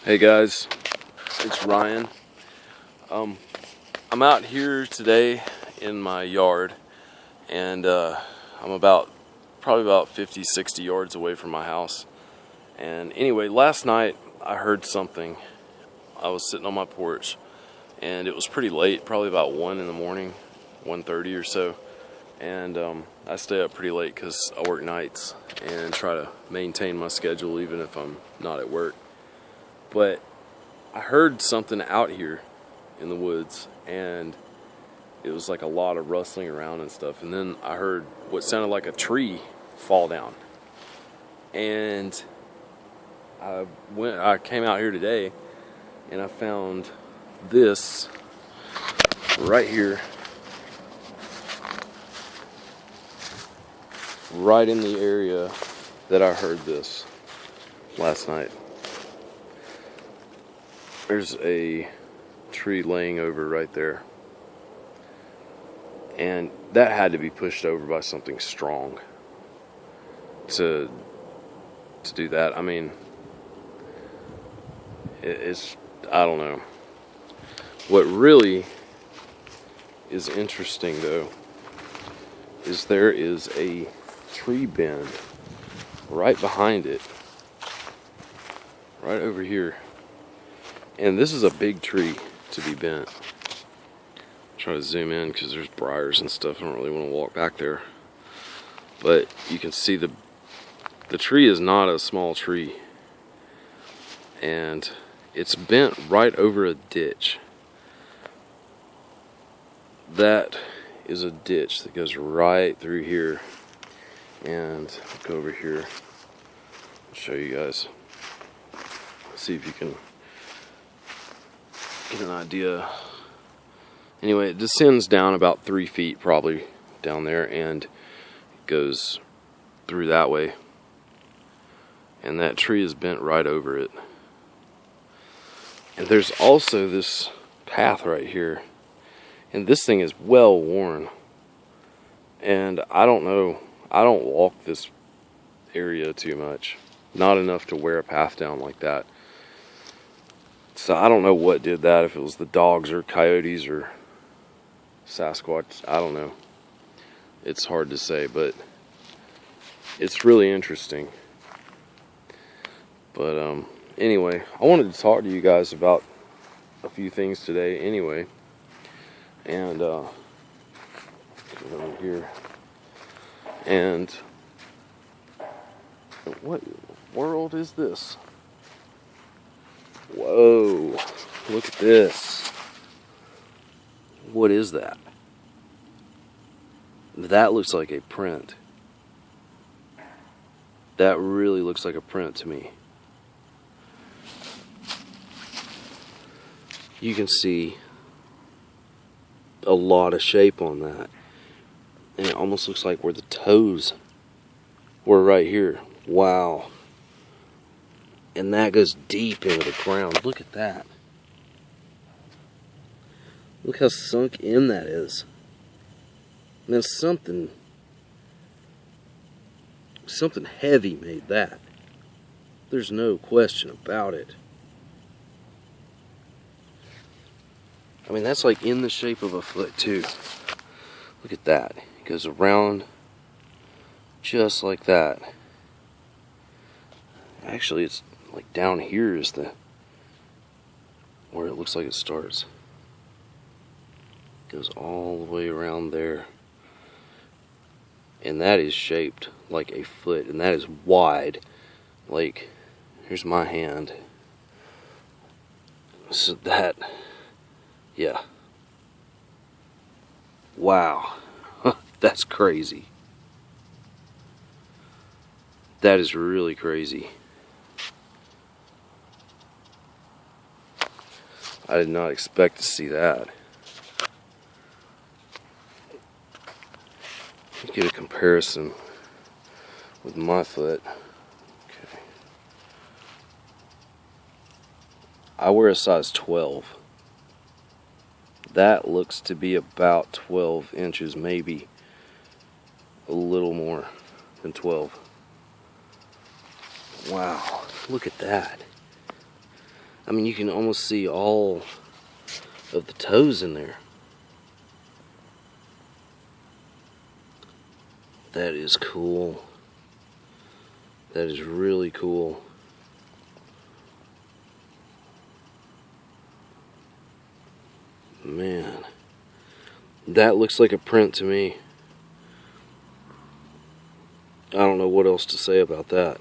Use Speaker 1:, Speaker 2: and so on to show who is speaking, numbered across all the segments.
Speaker 1: Hey guys, it's Ryan. I'm out here today in my yard, and I'm probably about 50-60 yards away from my house. And anyway, last night I heard something. I was sitting on my porch, and it was pretty late, probably about 1 in the morning, 1:30 or so. And I stay up pretty late because I work nights and try to maintain my schedule even if I'm not at work. But I heard something out here in the woods, and it was like a lot of rustling around and stuff. And then I heard what sounded like a tree fall down. And I came out here today, and I found this right here, right in the area that I heard this last night. There's a tree laying over right there, and that had to be pushed over by something strong to do that. I mean, it's, I don't know. What really is interesting though is there is a tree bend right behind it, right over here. And this is a big tree to be bent. Try to zoom in because there's briars and stuff. I don't really want to walk back there. But you can see the tree is not a small tree. And it's bent right over a ditch. That is a ditch that goes right through here. And I'll go over here and show you guys. See if you can get an idea. Anyway, it descends down about 3 feet probably down there, and it goes through that way, and that tree is bent right over it. And there's also this path right here, and this thing is well worn, and I don't know, I don't walk this area too much, not enough to wear a path down like that. So I don't know what did that, if it was the dogs or coyotes or Sasquatch, I don't know. It's hard to say, but it's really interesting. But anyway, I wanted to talk to you guys about a few things today anyway. And over here. And what world is this? Whoa, look at this. What is that? That looks like a print. That really looks like a print to me. You can see a lot of shape on that. And it almost looks like where the toes were right here. Wow. And that goes deep into the ground. Look at that. Look how sunk in that is. And then something heavy made that. There's no question about it. I mean, that's like in the shape of a foot too. Look at that. It goes around just like that. Actually, it's like down here is where it looks like it starts. It goes all the way around there. And that is shaped like a foot, and that is wide. Like, here's my hand. So that, yeah. Wow. That's crazy. That is really crazy. I did not expect to see that. Get a comparison with my foot. Okay. I wear a size 12. That looks to be about 12 inches, maybe a little more than 12. Wow, look at that. I mean, you can almost see all of the toes in there. That is cool. That is really cool. Man, that looks like a print to me. I don't know what else to say about that.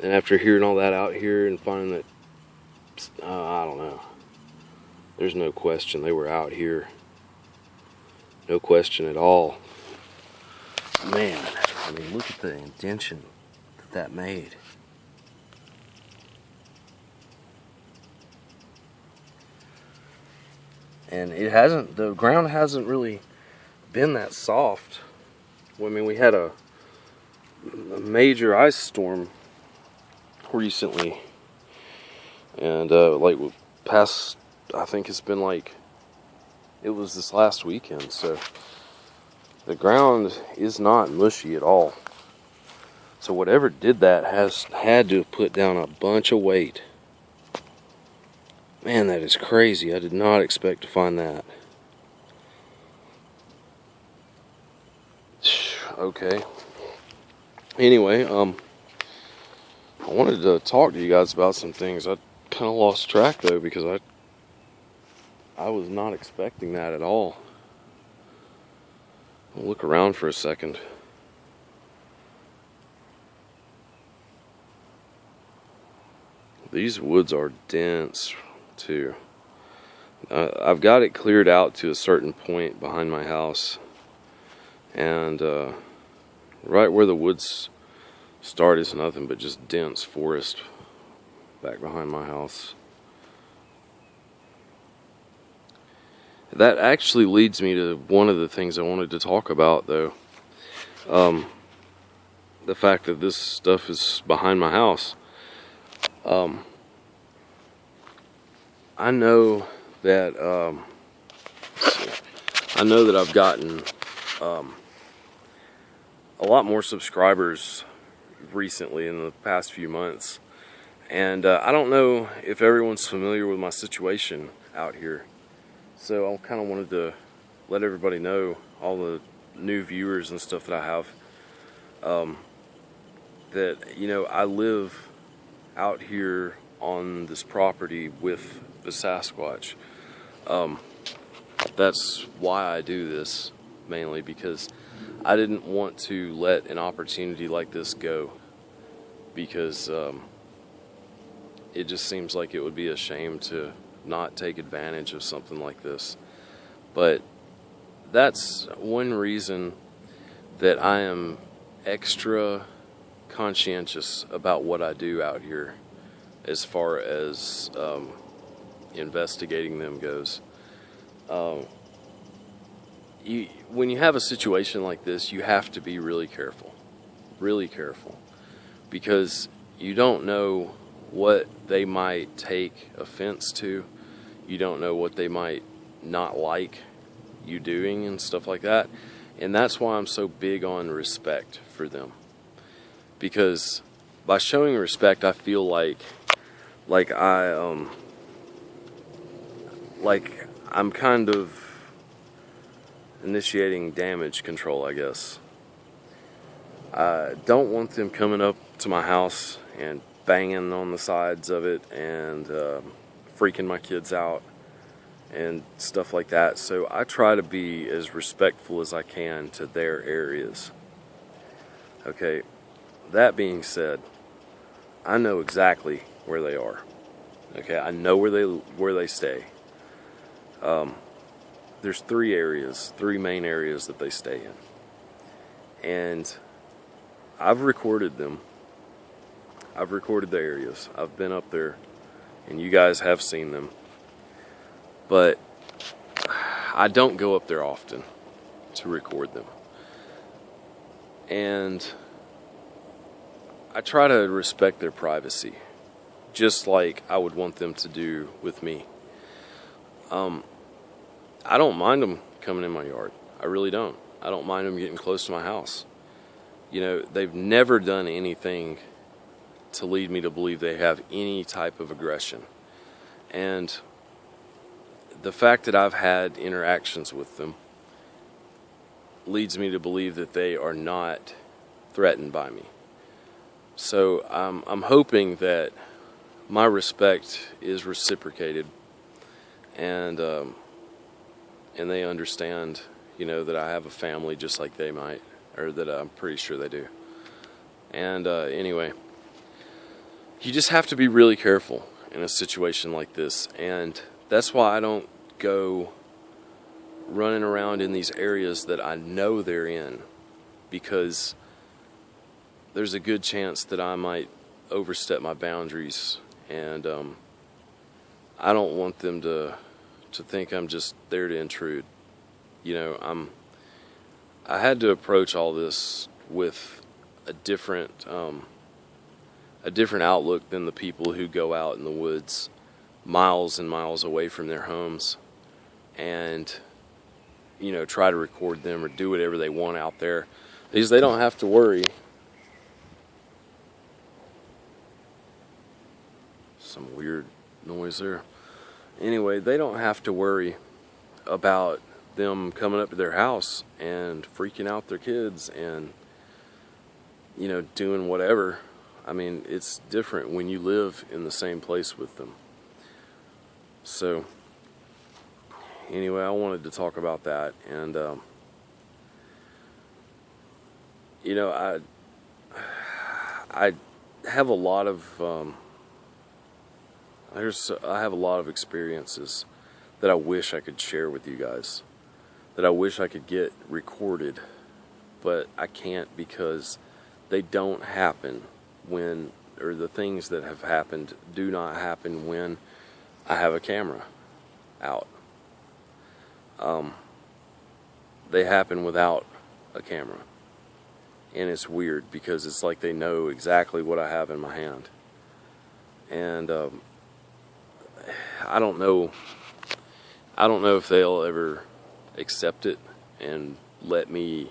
Speaker 1: And after hearing all that out here and finding that, I don't know. There's no question they were out here. No question at all. Man, I mean, look at the indention that made. And it hasn't, the ground hasn't really been that soft. I mean, we had a major ice storm recently, and like past, I think it's been like, it was this last weekend, so the ground is not mushy at all. So whatever did that has had to have put down a bunch of weight. Man, that is crazy. I did not expect to find that. Okay. Anyway, I wanted to talk to you guys about some things. I kind of lost track though, because I was not expecting that at all. I'll look around for a second. These woods are dense too. I've got it cleared out to a certain point behind my house, and right where the woods start is nothing but just dense forest back behind my house. That actually leads me to one of the things I wanted to talk about, though. The fact that this stuff is behind my house. I know that I've gotten a lot more subscribers recently in the past few months, and I don't know if everyone's familiar with my situation out here. So I kind of wanted to let everybody know, all the new viewers and stuff that I have, that, you know, I live out here on this property with the Sasquatch. That's why I do this, mainly because I didn't want to let an opportunity like this go, because it just seems like it would be a shame to not take advantage of something like this. But that's one reason that I am extra conscientious about what I do out here as far as investigating them goes. When you have a situation like this, you have to be really careful, because you don't know what they might take offense to. You don't know what they might not like you doing and stuff like that. And that's why I'm so big on respect for them, because by showing respect, I feel like I'm kind of initiating damage control, I guess. I don't want them coming up to my house and banging on the sides of it and freaking my kids out and stuff like that. So I try to be as respectful as I can to their areas. Okay, that being said, I know exactly where they are. Okay, I know where they stay. There's three main areas that they stay in, and I've recorded them. I've recorded the areas. I've been up there, and you guys have seen them. But I don't go up there often to record them. And I try to respect their privacy, just like I would want them to do with me. I don't mind them coming in my yard. I really don't. I don't mind them getting close to my house. You know, they've never done anything to lead me to believe they have any type of aggression. And the fact that I've had interactions with them leads me to believe that they are not threatened by me. So I'm hoping that my respect is reciprocated, and they understand, that I have a family just like they might, or that I'm pretty sure they do. And anyway, you just have to be really careful in a situation like this, and that's why I don't go running around in these areas that I know they're in, because there's a good chance that I might overstep my boundaries, and I don't want them to think I'm just there to intrude. I had to approach all this with a different outlook than the people who go out in the woods miles and miles away from their homes and try to record them or do whatever they want out there, because they don't have to worry. Some weird noise there. Anyway, they don't have to worry about them coming up to their house and freaking out their kids and doing whatever. I mean, it's different when you live in the same place with them. So anyway, I wanted to talk about that, and I have a lot of I have a lot of experiences that I wish I could share with you guys, that I wish I could get recorded, but I can't, because they don't happen when, or the things that have happened do not happen when I have a camera out. They happen without a camera, and it's weird because it's like they know exactly what I have in my hand. And I don't know if they'll ever accept it and let me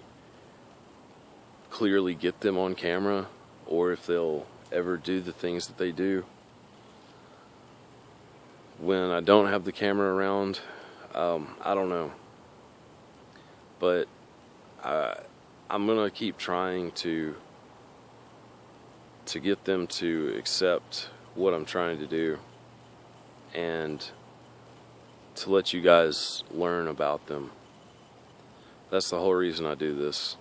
Speaker 1: clearly get them on camera, or if they'll ever do the things that they do when I don't have the camera around. I don't know, but I'm gonna keep trying to get them to accept what I'm trying to do, and to let you guys learn about them. That's the whole reason I do this.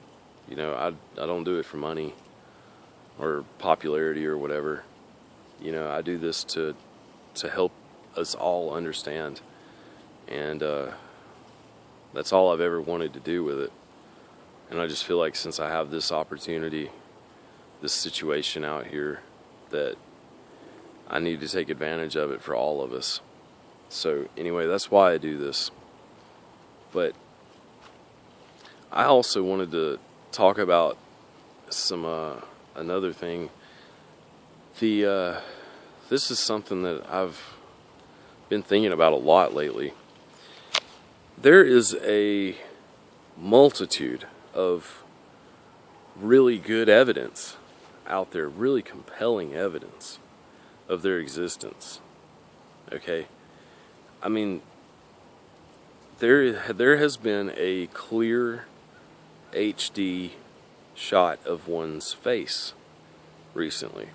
Speaker 1: I don't do it for money or popularity or whatever. I do this to help us all understand, and that's all I've ever wanted to do with it. And I just feel like since I have this opportunity, this situation out here, that I need to take advantage of it for all of us. So anyway, that's why I do this. But I also wanted to talk about some another thing. This is something that I've been thinking about a lot lately. There is a multitude of really good evidence out there, really compelling evidence of their existence. Okay? I mean, there has been a clear HD shot of one's face recently.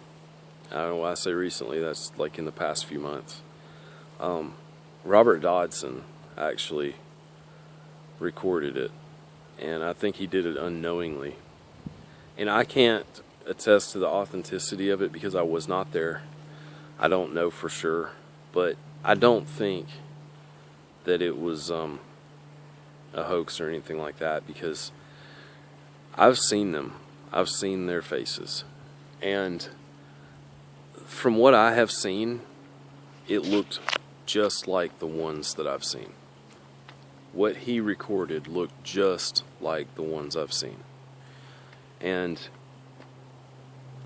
Speaker 1: I don't know why I say recently, that's like in the past few months. Robert Dodson actually recorded it, and I think he did it unknowingly. And I can't attest to the authenticity of it because I was not there. I don't know for sure, but I don't think that it was a hoax or anything like that, because I've seen them. I've seen their faces, and from what I have seen, it looked just like the ones that I've seen. What he recorded looked just like the ones I've seen. And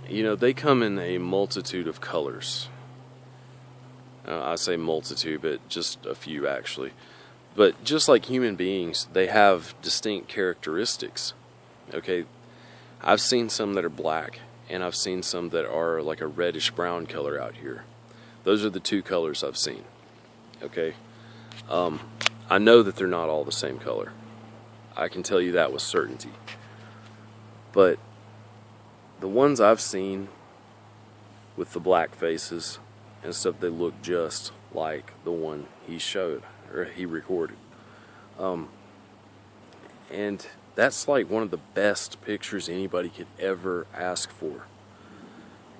Speaker 1: they come in a multitude of colors. I say multitude, but just a few actually. But just like human beings, they have distinct characteristics. Okay, I've seen some that are black, and I've seen some that are like a reddish brown color out here. Those are the two colors I've seen. Okay, I know that they're not all the same color. I can tell you that with certainty. But the ones I've seen with the black faces and stuff, they look just like the one he showed or he recorded. And that's like one of the best pictures anybody could ever ask for,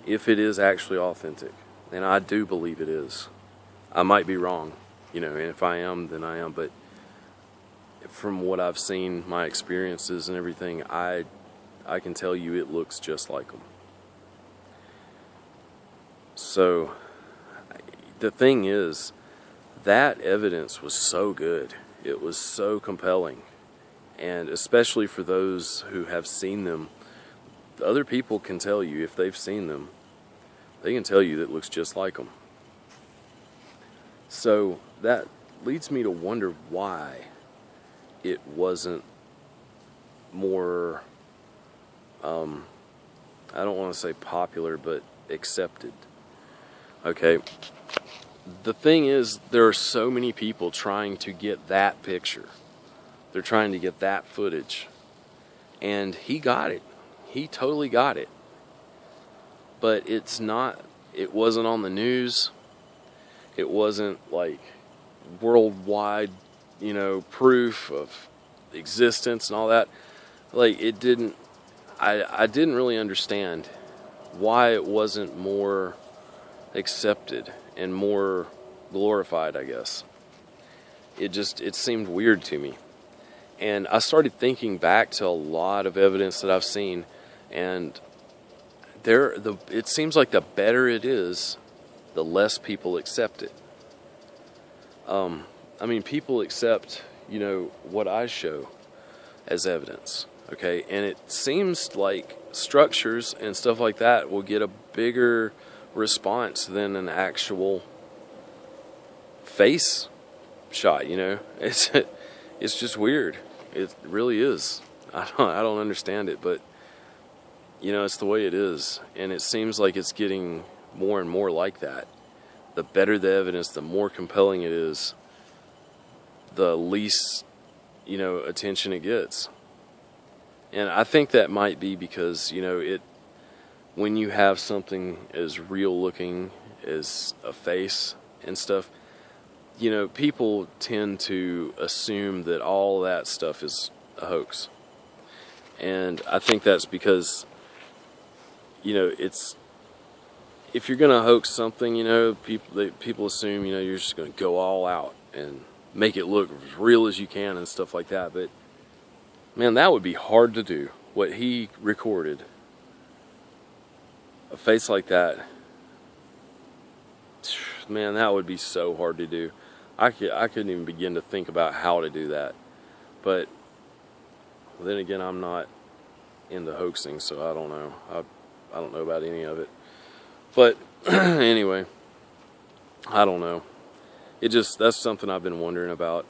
Speaker 1: if it is actually authentic. And I do believe it is. I might be wrong, and if I am, then I am. But from what I've seen, my experiences and everything, I can tell you it looks just like them. So the thing is, that evidence was so good. It was so compelling. And especially for those who have seen them, other people can tell you, if they've seen them, they can tell you that it looks just like them. So that leads me to wonder why it wasn't more, I don't want to say popular, but accepted. Okay, the thing is, there are so many people trying to get that picture. They're trying to get that footage. And he got it. He totally got it. But it wasn't on the news. It wasn't like worldwide, proof of existence and all that. Like, it didn't, I didn't really understand why it wasn't more accepted and more glorified, I guess. It seemed weird to me. And I started thinking back to a lot of evidence that I've seen, and it seems like the better it is, the less people accept it. People accept, what I show as evidence, okay? And it seems like structures and stuff like that will get a bigger response than an actual face shot, It's just weird. It really is. I don't understand it, but it's the way it is, and it seems like it's getting more and more like that. The better the evidence, the more compelling it is, the least attention it gets. And I think that might be because when you have something as real looking as a face and stuff, people tend to assume that all that stuff is a hoax. And I think that's because, it's, if you're going to hoax something, people assume, you're just going to go all out and make it look as real as you can and stuff like that. But, man, that would be hard to do. What he recorded, a face like that, man, that would be so hard to do. I couldn't even begin to think about how to do that. But then again, I'm not into hoaxing, so I don't know. I don't know about any of it. But anyway, I don't know. That's something I've been wondering about.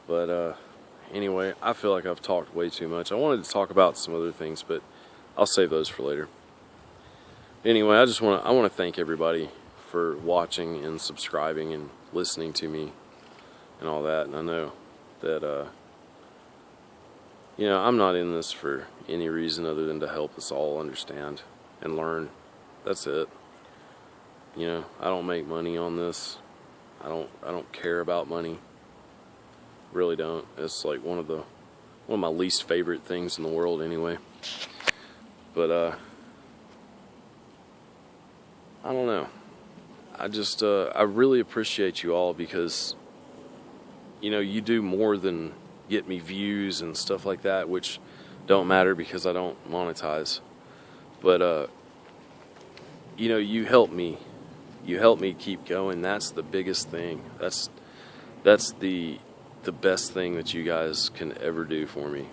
Speaker 1: But anyway, I feel like I've talked way too much. I wanted to talk about some other things, but I'll save those for later. Anyway, I want to thank everybody for watching and subscribing and listening to me and all that. And I know that I'm not in this for any reason other than to help us all understand and learn. That's it. I don't make money on this. I don't care about money. Really don't. It's like one of my least favorite things in the world anyway. But I don't know. I really appreciate you all because you do more than get me views and stuff like that, which don't matter because I don't monetize. But you help me. You help me keep going. That's the biggest thing. That's the best thing that you guys can ever do for me,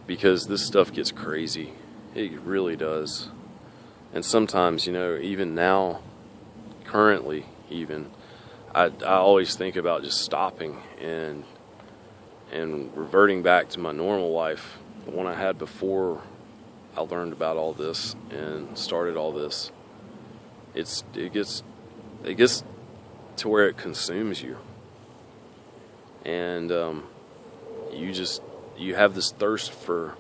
Speaker 1: because this stuff gets crazy. It really does. And sometimes, even now, currently even, I always think about just stopping and reverting back to my normal life, the one I had before I learned about all this and started all this, it gets to where it consumes you, and you have this thirst for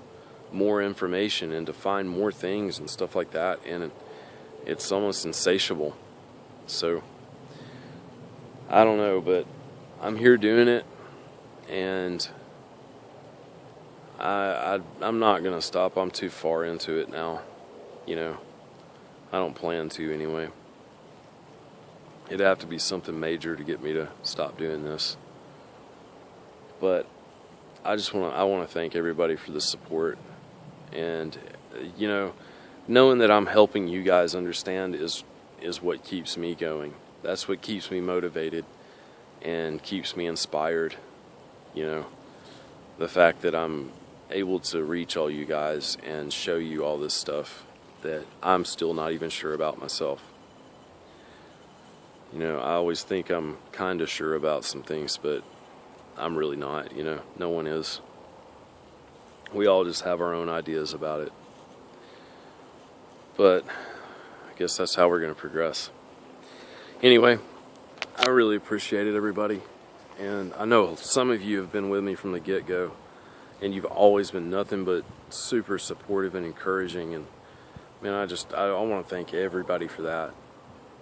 Speaker 1: more information and to find more things and stuff like that, and it's almost insatiable. So I don't know, but I'm here doing it, and I'm not gonna stop. I'm too far into it now, you know. I don't plan to anyway. It'd have to be something major to get me to stop doing this. But I want to thank everybody for the support, and you know, knowing that I'm helping you guys understand is what keeps me going. That's what keeps me motivated and keeps me inspired. You know, the fact that I'm able to reach all you guys and show you all this stuff that I'm still not even sure about myself. You know, I always think I'm kind of sure about some things, but I'm really not, you know. No one is. We all just have our own ideas about it. But I guess that's how we're going to progress. Anyway, I really appreciate it, everybody. And I know some of you have been with me from the get-go, and you've always been nothing but super supportive and encouraging. And man, I want to thank everybody for that.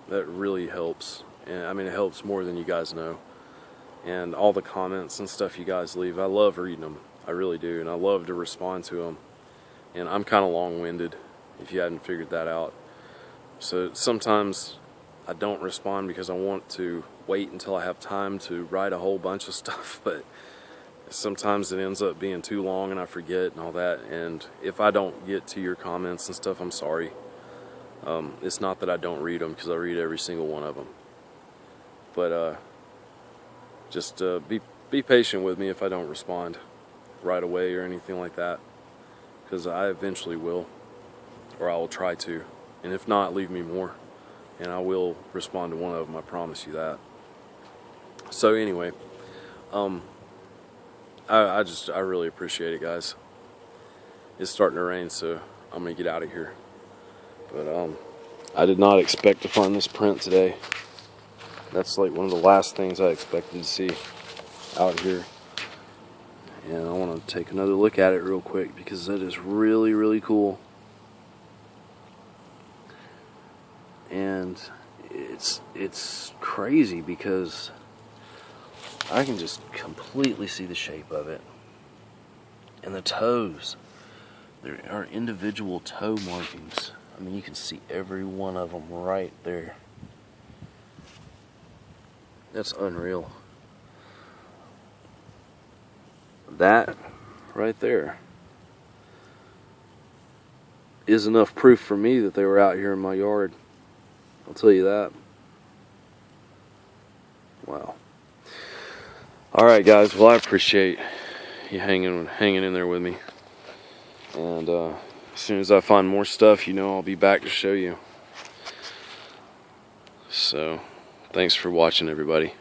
Speaker 1: That really helps. And I mean, it helps more than you guys know. And all the comments and stuff you guys leave, I love reading them. I really do. And I love to respond to them. And I'm kind of long-winded, if you hadn't figured that out. So sometimes I don't respond because I want to wait until I have time to write a whole bunch of stuff. But sometimes it ends up being too long and I forget and all that. And if I don't get to your comments and stuff, I'm sorry. It's not that I don't read them, because I read every single one of them. But just be patient with me if I don't respond right away or anything like that, because I eventually will, or I will try to. And if not, leave me more, and I will respond to one of them. I promise you that. So anyway, I really appreciate it, guys. It's starting to rain, so I'm gonna get out of here. But I did not expect to find this print today. That's like one of the last things I expected to see out here. And I want to take another look at it real quick, because that is really, really cool. And it's crazy because I can just completely see the shape of it. And the toes. There are individual toe markings. I mean, you can see every one of them right there. That's unreal. That right there is enough proof for me that they were out here in my yard. I'll tell you that. Wow. Alright, guys, well, I appreciate you hanging in there with me. And as soon as I find more stuff, you know, I'll be back to show you. So, thanks for watching, everybody.